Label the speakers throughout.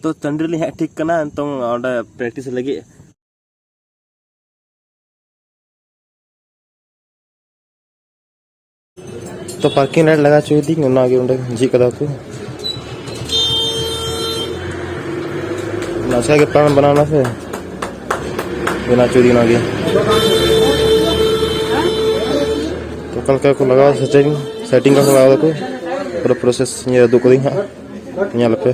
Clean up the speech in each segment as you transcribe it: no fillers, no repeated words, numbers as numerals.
Speaker 1: तो टंडी हाँ ठीक करना तो प्रैक्टिस लगे तो पार्किंग लाइट लगा चुकी झी कदा को अच्छा के प्लान बनाना से बना चुकी तो कल क्या को लगा सेटिंग का लगा को पूरा प्रोसेस ये दो को दी हाँ यहाँ पे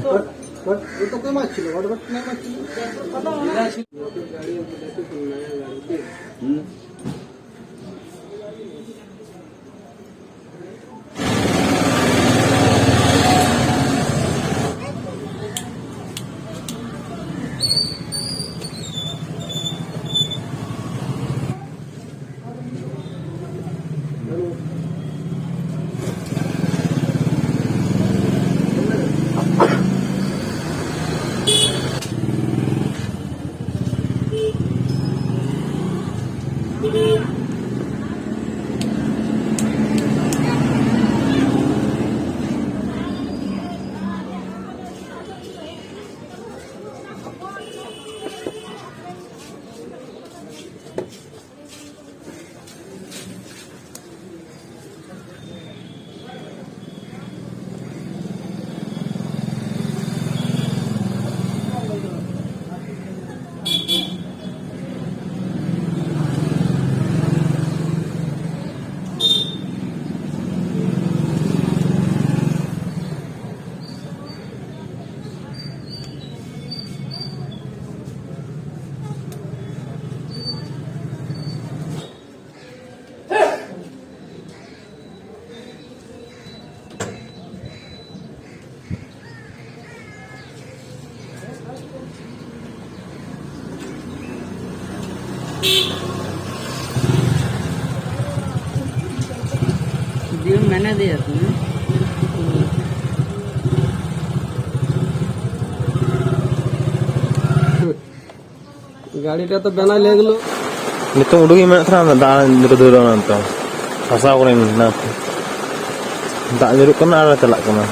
Speaker 2: मैंने दिया तुम्हें गाड़ी का तो बना ले गलो
Speaker 1: नितो उडुगी में था ना दान दूर ना तो फसा को नहीं ना दा जरूर करना आ चला करना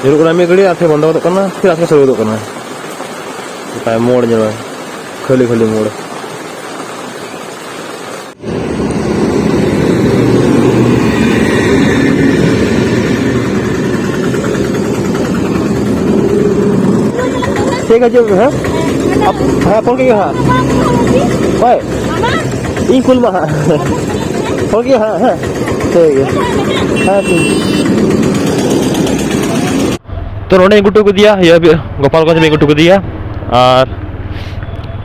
Speaker 1: जरूर करना में गड़ी आते बंद तो करना फिर आके शुरू तो करना काय मोड़ जो खाली खाली मोड़ ठीक है जो है अब है कौन के हां ओए ई कुल मा कौन के हां ठीक है हां तो नोडे गुटू को दिया ये गोपालगंज में गुटू को दिया और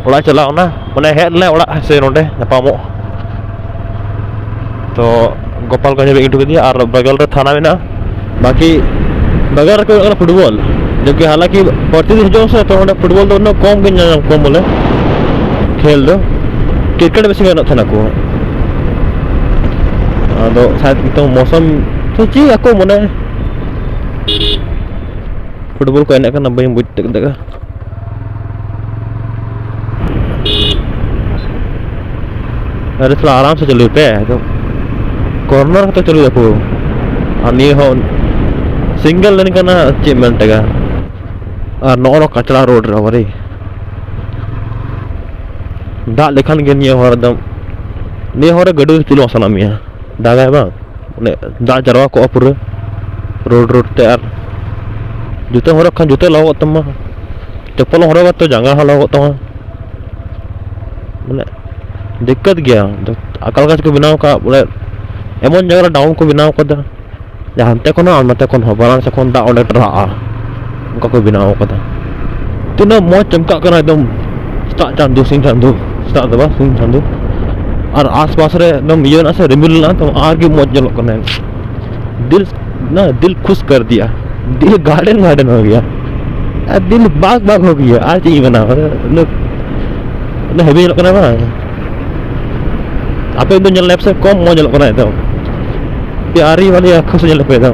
Speaker 1: ओड़ा चलाओ ना माने हेड ले ओड़ा से नोडे नापामो तो गोपालगंज में गुटू को दिया और बगल रे थाना में ना बाकी बगल को फुटबॉल जबकि हालांकि प्रतिदिन जो से तो फुटबॉल तो उन्हें कम बोले खेल दो क्रिकेट बेसी गनत थाना को तो शायद तो मौसम तो ची ako मने फुटबॉल को एने करना बई बुझ तक देगा अरे थोड़ा आराम से चलो पे तो कॉर्नर तो चलो देखो और ये हो सिंगल लेन करना अचीवमेंट है और नौ कचरा रोड रे दा लेखान गे निया हर दम ने हर गडु चलो सनामिया दागा बा ने दा जरवा को पूरे रोड ते और जुते हर खान जुते लाओ तम चप्पल हर तो जांगा लाओ तम माने दिक्कत गया अकाल गाछ को बनाव का बोले एमन जगह डाउन को बनाव कदा जहांते को ना मते कोन हबारान से कोन दा ओडे टरा उनका को बनाव कदा तिना मो चमका कर एकदम स्टार्ट चांदू सिंह चांदू स्टार्ट दबा सिंह चांदू और आसपास रे एकदम ये ना से रिमिल ना तो आगे मौज जलो करने दिल खुश कर दिया दिल गार्डन हो गया दिल बाग हो गया आज ही बना हेवी जलो करना आप एकदम जल लैब से कम मौज जलो करना तो प्यारी वाली आँखों से जल पैदा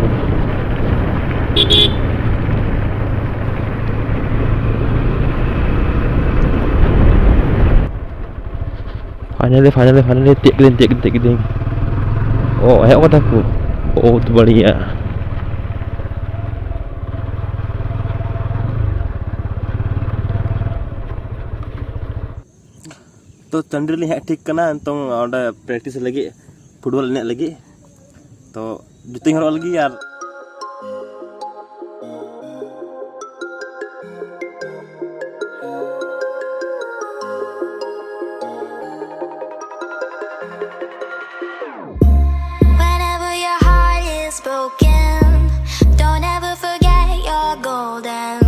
Speaker 1: फाइनली टेक दिन ओ है कथा को बहुत बढ़िया तो टंडी ली ठीक करना तो प्रैक्टिस लगे फुटबॉल एने लगे तो जुते हर लगे यार
Speaker 3: Whenever your heart is broken, don't ever forget you're golden.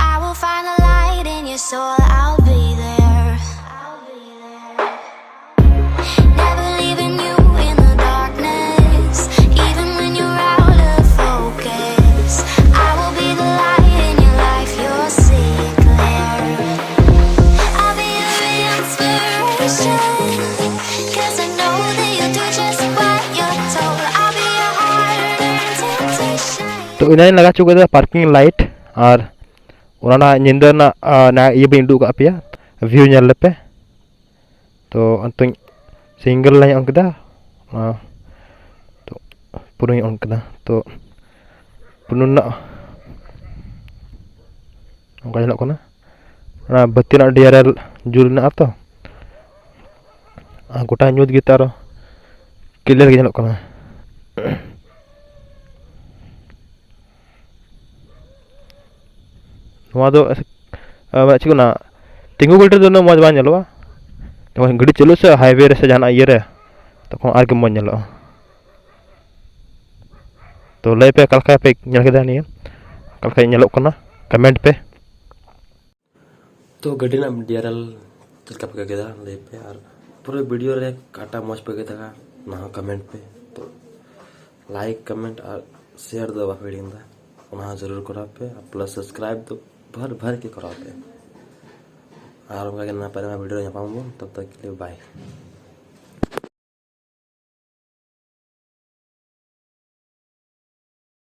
Speaker 3: I will find the light in your soul, I'll be there. Never leaving you in the darkness, even when you're out of focus. I will be the light in your life, you'll see it clear. I'll be your inspiration, 'cause I know that you'll do just what you're told. I'll be your hard-earned temptation.
Speaker 1: तो इन्हें लगा चुके थे parking light और उन्होंने निंदा ना ये भी इंडू का पे व्यू नेल पे तो अंत सिंगल लाइन ऑन कदा तो पूरा ऑन कदा तो पुनुना उनका जलो कोना ना बत्तीना डीआरएल जुलना तो गोटा न्यूज गिटार क्लियर गे जलो कोना चुना तिंगू गड्डी तो मज बा नेलोआ जब गाड़ी चलो से हाईवे से जहां ये तक आगे मज नेलो तो लय पे कलका पे नेल केदा नहीं कलका नेलो कना कमेंट पे तो गाड़ी ना डीआरएल चलका पे केदा लय पे और पूरे वीडियो रे काटा मज पे केदा ना कमेंट पे तो लाइक कमेंट और शेयर दो वीडियो दा उना जरूर करा पे प्लस सब्सक्राइब तो भर भर के करा पे और उनका ना पर वीडियो यहाँ पाऊंगा तब तक के लिए बाय।